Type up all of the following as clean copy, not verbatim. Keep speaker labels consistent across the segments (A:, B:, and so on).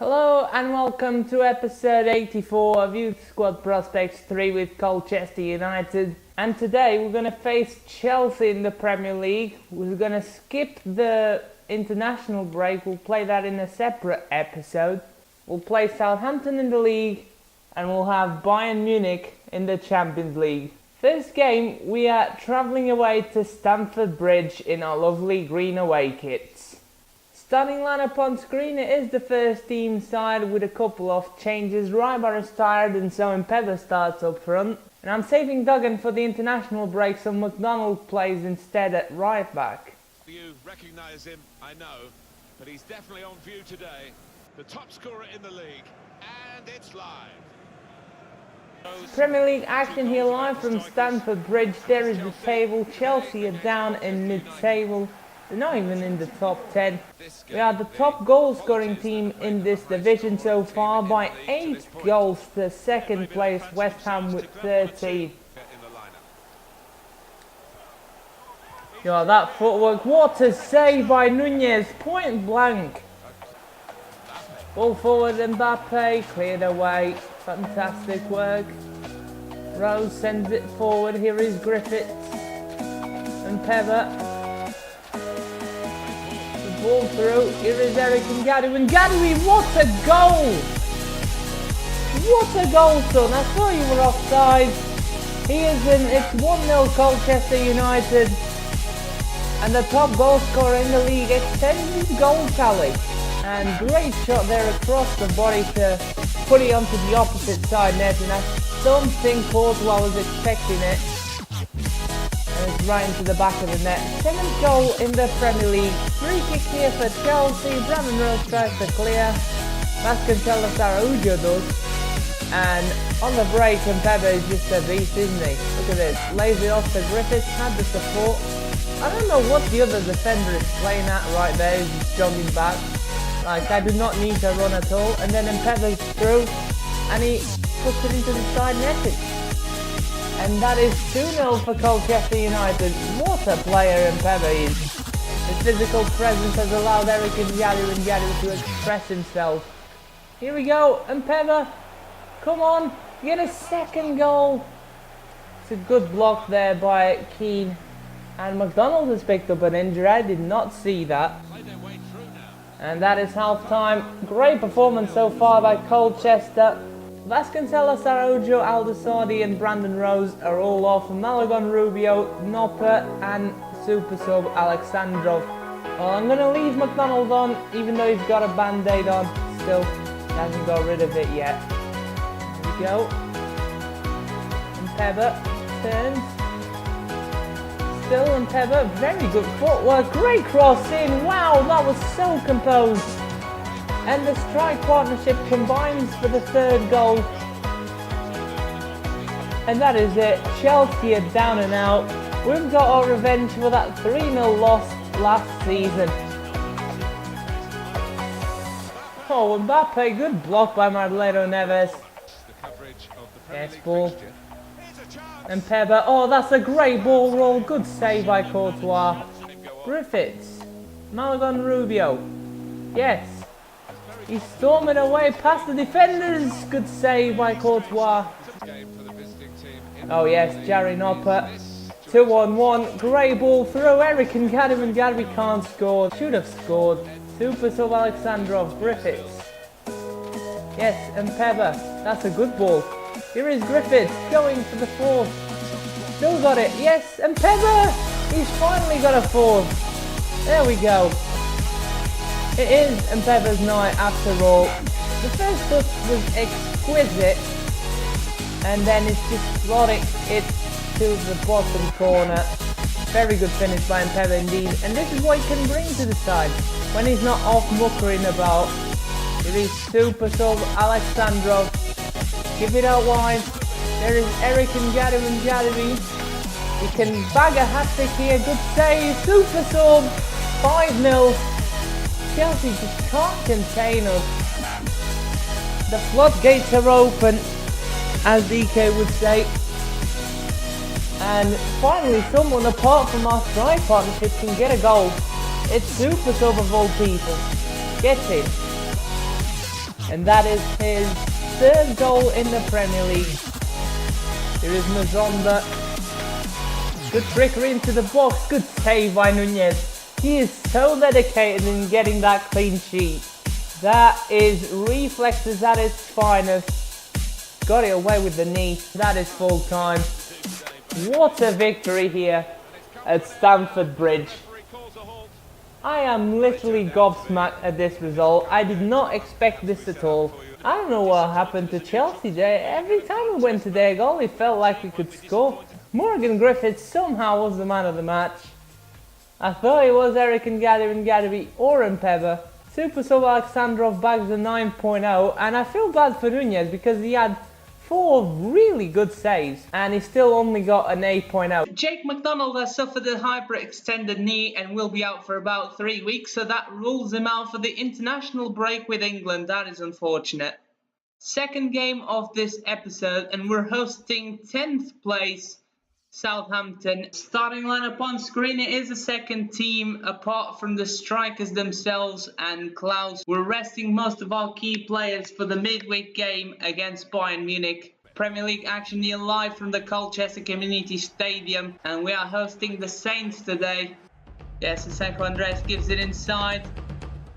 A: Hello and welcome to episode 84 of Youth Squad Prospects 3 with Colchester United. And today we're going to face Chelsea in the Premier League. We're going to skip the international break. We'll play that in a separate episode. We'll play Southampton in the league and we'll have Bayern Munich in the Champions League. First game, we are travelling away to Stamford Bridge in our lovely green away kits. Starting lineup on screen, it is the first team side with a couple of changes. Rybar is tired and so Impeda starts up front. And I'm saving Duggan for the international break, so McDonald plays instead at right back.
B: You recognise him, I know, but he's definitely on view today. The top scorer in the league, and it's live.
A: Premier League action here live from Stamford Bridge. There is the table. Chelsea are down in mid-table. They're not even in the top 10. We are the top goal scoring team in this division so far by 8 goals to second place West Ham with 13. Yeah, that footwork, what a save by Nunez, point blank. Ball forward, Mbappe, cleared away, fantastic work. Rose sends it forward, here is Griffiths and Peva. Ball through, here is Eric and Gadoui, and Gadoui, what a goal! What a goal, son, I thought you were offside. He is in, it's 1-0 Colchester United, and the top goal scorer in the league extends his goal tally. And great shot there across the body to put it onto the opposite side net, and I don't think Courtois was expecting it. And it's right into the back of the net. 7th goal in the Premier League. Free kick here for Chelsea. Brandon Rose tries to clear. Vasconcelos Araujo does. And on the break, Impeda is just a beast, isn't he? Look at this. Lays it off to Griffiths. Had the support. I don't know what the other defender is playing at right there. He's just jogging back. Like, I do not need to run at all. And then Impeda's through. And he puts it into the side netting. And that is 2-0 for Colchester United. What a player Impeda is. His physical presence has allowed Eric and Gadoui to express himself. Here we go, Impeda. Come on, get a second goal. It's a good block there by Keane. And McDonald has picked up an injury. I did not see that. And that is half time. Great performance so far by Colchester. Vasconcelos, Araujo, Aldasardi and Brandon Rose are all off. Malagon, Rubio, Nopper and super sub Alexandrov. Well, I'm going to leave McDonald on, even though he's got a band-aid on. Still, he hasn't got rid of it yet. Here we go. Impeda turns. Still Impeda, very good footwork. Great cross in. Wow, that was so composed. And the strike partnership combines for the third goal. And that is it. Chelsea are down and out. We've got our revenge for that 3-0 loss last season. Oh, Mbappe, good block by Marlero Neves. Yes, ball. And Peba, oh, that's a great ball roll. Good save by Courtois. Griffiths. Malagon Rubio. Yes. He's storming away past the defenders. Good save by Courtois. Oh yes, Jarry Nopper. 2-on-1. Great ball through. Eric and Gadoui can't score. Should have scored. Super sub Alexandrov. Griffiths. Yes, and Peba. That's a good ball. Here is Griffiths going for the fourth. Still got it. Yes, and Peba. He's finally got a fourth. There we go. It is Impeda's night after all. The first touch was exquisite, and then it's just slotting it to the bottom corner. Very good finish by Impeda indeed, and this is what he can bring to the side when he's not off muckering about. It is super sub Alexandrov. Give it out wide. There is Eric and Gadoui. He can bag a hat-trick here. Good save. Super sub. 5-0. Chelsea just can't contain us. The floodgates are open, as DK would say. And finally someone apart from our strike partnership can get a goal. It's super sub of all people. Get in. And that is his third goal in the Premier League. Here is Mazonda. Good trickery into the box. Good save by Nunez. He is so dedicated in getting that clean sheet. That is reflexes at its finest. Got it away with the knee. That is full time. What a victory here at Stamford Bridge. I am literally gobsmacked at this result. I did not expect this at all. I don't know what happened to Chelsea there. Every time we went to their goal, it felt like we could score. Morgan Griffiths somehow was the man of the match. I thought it was Eric Ngadabi or Mpeba. Super Sub Alexandrov bags a 9.0, and I feel bad for Nunez because he had 4 really good saves and he still only got an 8.0. Jake McDonald has suffered a hyperextended knee and will be out for about 3 weeks, so that rules him out for the international break with England. That is unfortunate. Second game of this episode, and we're hosting 10th place Southampton. Starting lineup on screen, it is a second team apart from the strikers themselves and Klaus. We're resting most of our key players for the midweek game against Bayern Munich. Premier League action here live from the Colchester Community Stadium, and we are hosting the Saints today. Yes, Aseko Andres gives it inside.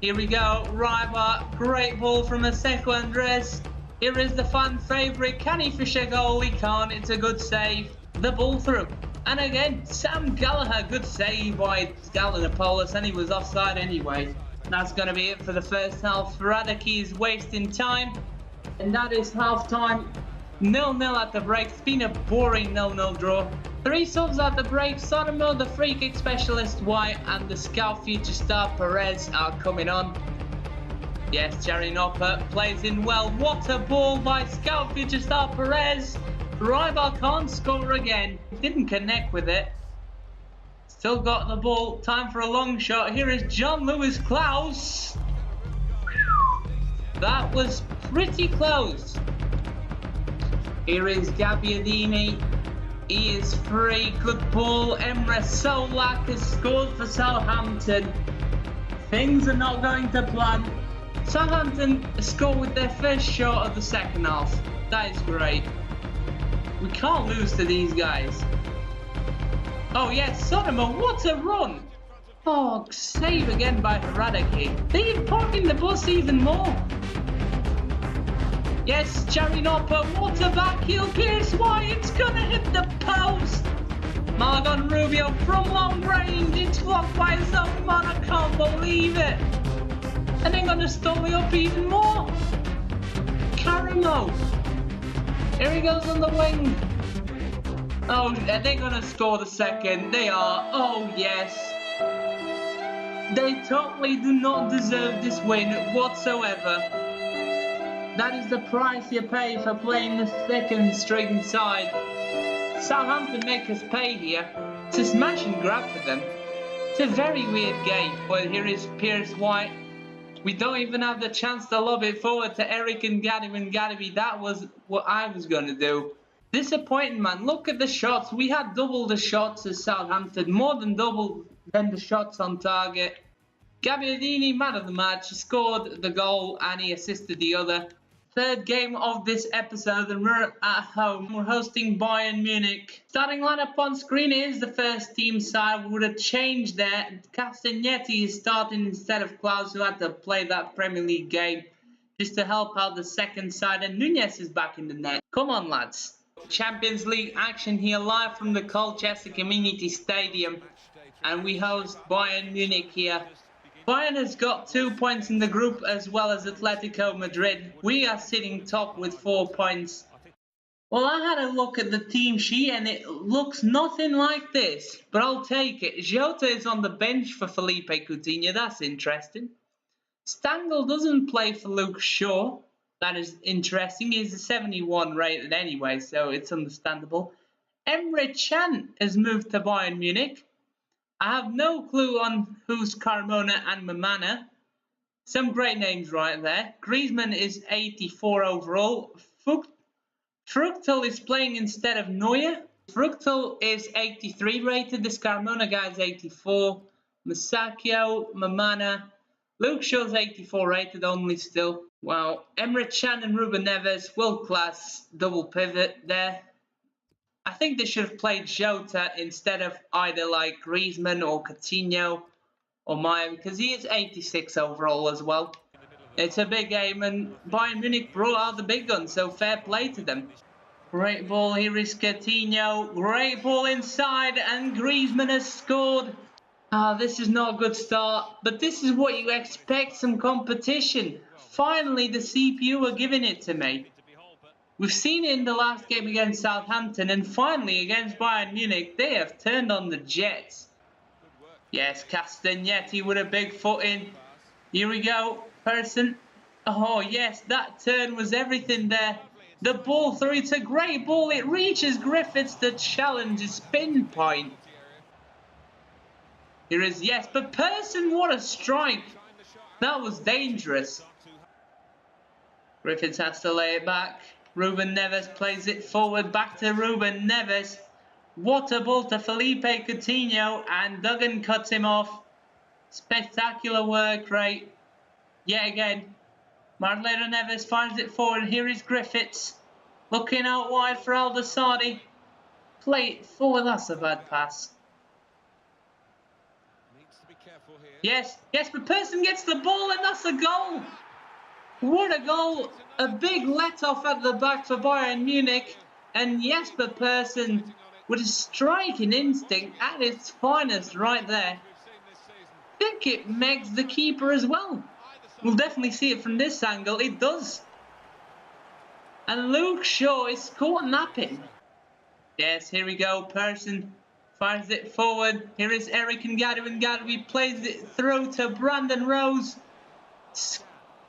A: Here we go, Ryba, great ball from Aseko Andres. Here is the fan favourite, can he fish a goal? He can't, it's a good save. The ball through, and again Sam Gallagher, good save by Gallinopoulos, and he was offside anyway. That's going to be it for the first half. Radicki is wasting time, and that is half time. 0-0 at the break. It's been a boring 0-0 draw. 3 subs at the break. Sotomo, the free kick specialist, White, and the scout future star Perez are coming on. Yes, Jerry Nopper plays in well. What a ball by scout future star Perez. Ryba can't score again. Didn't connect with it. Still got the ball. Time for a long shot. Here is John Lewis Klaus. That was pretty close. Here is Gabbiadini. He is free. Good ball. Emre Solak has scored for Southampton. Things are not going to plan. Southampton score with their first shot of the second half. That is great. We can't lose to these guys. Oh yes, Sotomo, what a run! Oh, save again by Radicki. They're parking the bus even more. Yes, Jerry Nopper, what a back heel, Pierce White, it's gonna hit the post! Margon Rubio from long range, it's blocked by his own man, I can't believe it! And they're gonna stall me up even more! Caramo! Here he goes on the wing. Oh, are they gonna score the second? They are. Oh, yes. They totally do not deserve this win whatsoever. That is the price you pay for playing the second string side. Southampton make us pay here. It's a smash and grab for them. It's a very weird game. Well, here is Pierce White. We don't even have the chance to lob it forward to Eric Ngadabi. That was what I was going to do. Disappointing, man. Look at the shots. We had double the shots as Southampton. More than double than the shots on target. Gabbiadini, man of the match. He scored the goal and he assisted the other. Third game of this episode, and we're at home. We're hosting Bayern Munich. Starting lineup on screen is the first team side. We would have changed there. Castagnetti is starting instead of Klaus, who had to play that Premier League game just to help out the second side. And Nunez is back in the net. Come on, lads. Champions League action here live from the Colchester Community Stadium. And we host Bayern Munich here. Bayern has got 2 points in the group as well as Atletico Madrid. We are sitting top with 4 points. Well, I had a look at the team sheet and it looks nothing like this, but I'll take it. Jota is on the bench for Felipe Coutinho. That's interesting. Stangl doesn't play for Luke Shaw. That is interesting. He's a 71 rated anyway, so it's understandable. Emre Can has moved to Bayern Munich. I have no clue on who's Carmona and Mamana. Some great names right there. Griezmann is 84 overall. Fruchtel is playing instead of Neuer. Fruchtel is 83 rated. This Carmona guy is 84. Masaccio, Mamana, Luke Shaw's 84 rated only still. Wow. Emre Can and Ruben Neves, world class double pivot there. I think they should have played Jota instead of either like Griezmann or Coutinho or Maya, because he is 86 overall as well. It's a big game, and Bayern Munich brought out the big guns, so fair play to them. Great ball, here is Coutinho. Great ball inside, and Griezmann has scored. This is not a good start, but this is what you expect, some competition. Finally, the CPU are giving it to me. We've seen it in the last game against Southampton, and finally against Bayern Munich, they have turned on the Jets. Yes, Castagnetti with a big foot in. Here we go, Person. Oh yes, that turn was everything there. The ball through, it's a great ball, it reaches Griffiths to challenge his spin point. Here is, yes, but Person, what a strike. That was dangerous. Griffiths has to lay it back. Ruben Neves plays it forward, back to Ruben Neves. What a ball to Felipe Coutinho, and Duggan cuts him off. Spectacular work rate. Yet again, Marlena Neves finds it forward. Here is Griffiths. Looking out wide for Aldasani. Play it forward, that's a bad pass. Yes, but Person gets the ball, and that's a goal. What a goal! A big let-off at the back for Bayern Munich, and Jesper Persson with a striking instinct at its finest right there. I think it makes the keeper as well. We'll definitely see it from this angle, it does. And Luke Shaw is caught napping. Yes, here we go, Persson fires it forward. Here is Eric Ngadu, and Ngadu plays it through to Brandon Rose.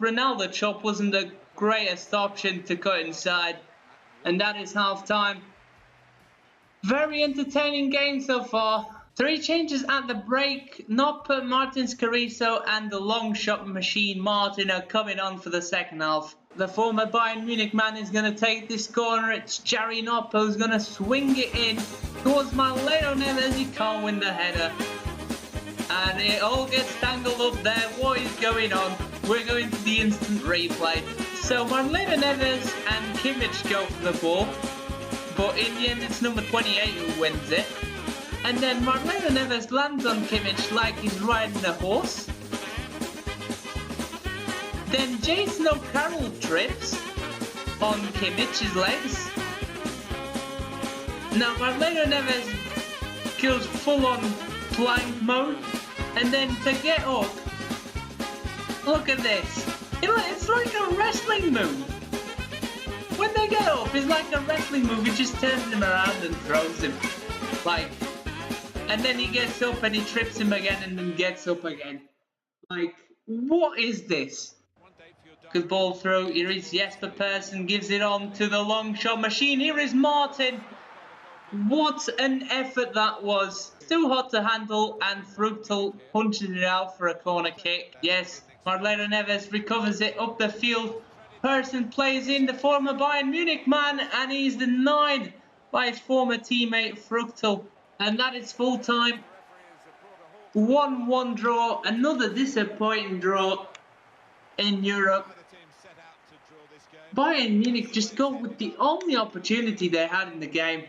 A: Ronaldo chop wasn't the greatest option to cut inside, and that is half time. Very entertaining game so far. 3 changes at the break. Noppert, Martins Carrizo and the long shot machine Martin are coming on for the second half. The former Bayern Munich man is going to take this corner. It's Jari Noppert who's going to swing it in towards Marleno Neves. He can't win the header. And it all gets tangled up there. What is going on? We're going to the instant replay. So Marlena Neves and Kimmich go for the ball, but in the end it's number 28 who wins it. And then Marlena Neves lands on Kimmich like he's riding a horse. Then Jason O'Carroll trips on Kimmich's legs. Now Marlena Neves goes full on plank mode, and then to get up, look at this. It's like a wrestling move. When they get up, it's like a wrestling move. He just turns him around and throws him. Like, and then he gets up and he trips him again and then gets up again. Like, what is this? Good ball through. Here is Jesper Persson, gives it on to the long shot machine. Here is Martin. What an effort that was. Too hot to handle, and Fruchtel punches it out for a corner kick. Yes, Marlena Neves recovers it up the field. Persson plays in the former Bayern Munich man, and he's denied by his former teammate Fruchtel. And that is full time. 1-1 draw. Another disappointing draw in Europe. Bayern Munich just got with the only opportunity they had in the game.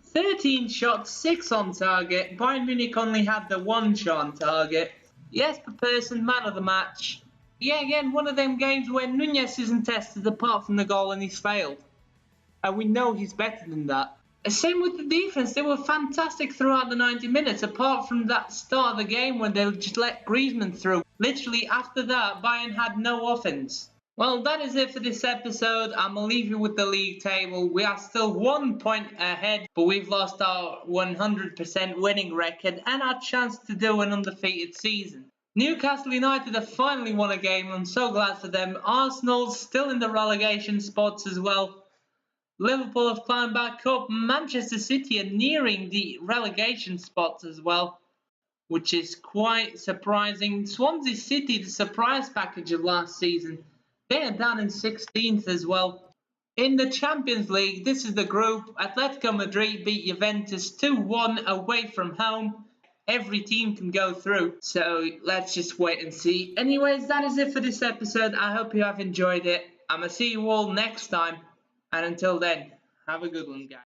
A: 13 shots, 6 on target. Bayern Munich only had the 1 shot on target. Jesper Persson, man of the match. Yeah, again, one of them games where Nunez isn't tested apart from the goal and he's failed. And we know he's better than that. Same with the defense. They were fantastic throughout the 90 minutes, apart from that start of the game when they just let Griezmann through. Literally, after that, Bayern had no offense. Well, that is it for this episode. I'm going to leave you with the league table. We are still 1 point ahead, but we've lost our 100% winning record and our chance to do an undefeated season. Newcastle United have finally won a game. I'm so glad for them. Arsenal's still in the relegation spots as well. Liverpool have climbed back up. Manchester City are nearing the relegation spots as well, which is quite surprising. Swansea City, the surprise package of last season, they are down in 16th as well. In the Champions League, this is the group. Atletico Madrid beat Juventus 2-1 away from home. every team can go through. So let's just wait and see. Anyways, that is it for this episode. I hope you have enjoyed it. I'm going to see you all next time. And until then, have a good one, guys.